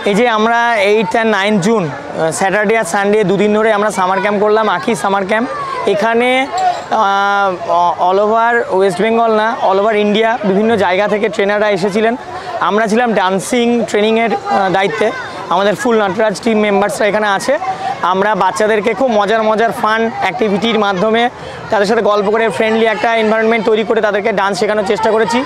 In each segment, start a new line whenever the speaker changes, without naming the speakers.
এই যে আমরা 8 আর 9 জুন স্যাটারডে আর সানডে দুদিন ধরে আমরা সামার ক্যাম্প করলাম, আখি সামার ক্যাম্প। এখানে অল ওভার ওয়েস্ট বেঙ্গল না, অল ওভার ইন্ডিয়া বিভিন্ন জায়গা থেকে ট্রেনাররা এসেছিলেন। আমরা ছিলাম ডান্সিং ট্রেনিংয়ের দায়িত্বে, আমাদের ফুল নটরাজ টিম মেম্বার্সরা এখানে আছে। আমরা বাচ্চাদেরকে খুব মজার ফান অ্যাক্টিভিটির মাধ্যমে তাদের সাথে গল্প করে ফ্রেন্ডলি একটা এনভায়রনমেন্ট তৈরি করে তাদেরকে ডান্স শেখানোর চেষ্টা করেছি।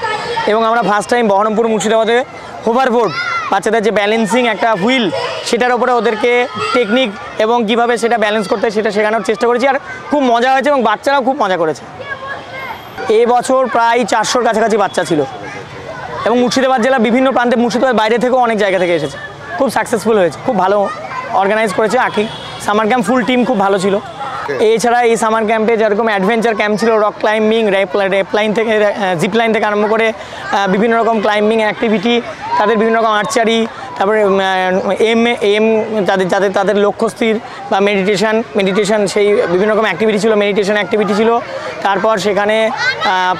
এবং আমরা ফার্স্ট টাইম বহরমপুর মুর্শিদাবাদে হোভারবোর্ড, বাচ্চাদের যে ব্যালেন্সিং একটা হুইল, সেটার উপরে ওদেরকে টেকনিক এবং কীভাবে সেটা ব্যালেন্স করতে সেটা শেখানোর চেষ্টা করেছি। আর খুব মজা হয়েছে এবং বাচ্চারাও খুব মজা করেছে। এবছর প্রায় 400-র কাছাকাছি বাচ্চা ছিল এবং মুর্শিদাবাদ জেলা বিভিন্ন প্রান্তে, মুর্শিদাবাদ বাইরে থেকেও অনেক জায়গা থেকে এসেছে। খুব সাকসেসফুল হয়েছে, খুব ভালো অর্গানাইজ করেছে আখি সামার ক্যাম্প। ফুল টিম খুব ভালো ছিল। এছাড়া এই সামার ক্যাম্পে যেরকম অ্যাডভেঞ্চার ক্যাম্প ছিল, রক ক্লাইম্বিং, রেপলাইন থেকে জিপ লাইন থেকে আরম্ভ করে বিভিন্ন রকম ক্লাইম্বিং অ্যাক্টিভিটি, তাদের বিভিন্ন রকম আর্চারি, তারপরে এম তাদের লক্ষ্যস্থির বা মেডিটেশন সেই বিভিন্ন রকম অ্যাক্টিভিটি ছিল, মেডিটেশন অ্যাক্টিভিটি ছিল। তারপর সেখানে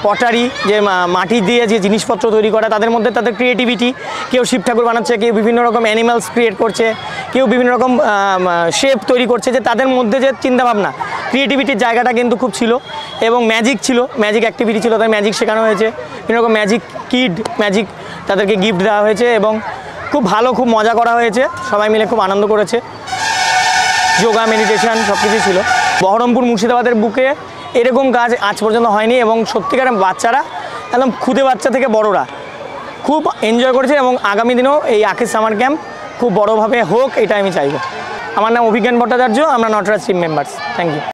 পটারি, যে মাটি দিয়ে যে জিনিসপত্র তৈরি করা, তাদের মধ্যে তাদের ক্রিয়েটিভিটি, কেউ শিব ঠাকুর বানাচ্ছে, কেউ বিভিন্ন রকম অ্যানিমালস ক্রিয়েট করছে, কেউ বিভিন্ন রকম শেপ তৈরি করছে। যে তাদের মধ্যে যে চিন্তাভাবনা, ক্রিয়েটিভিটির জায়গাটা কিন্তু খুব ছিল। এবং ম্যাজিক ছিল, ম্যাজিক অ্যাক্টিভিটি ছিল, তাদের ম্যাজিক শেখানো হয়েছে, বিভিন্ন রকম ম্যাজিক কিড, ম্যাজিক তাদেরকে গিফট দেওয়া হয়েছে এবং খুব ভালো, খুব মজা করা হয়েছে। সবাই মিলে খুব আনন্দ করেছে। যোগা, মেডিটেশন সব কিছুই ছিল। বহরমপুর মুর্শিদাবাদের বুকে এরকম কাজ আজ পর্যন্ত হয়নি এবং সত্যিকার বাচ্চারা একদম খুদে বাচ্চা থেকে বড়রা খুব এনজয় করেছে। এবং আগামী দিনেও এই আখি সামার ক্যাম্প খুব বড়োভাবে হোক, এটা আমি চাইব। আমার নাম অভিজ্ঞান ভট্টাচার্য, আমরা Nataraj team members. Thank you.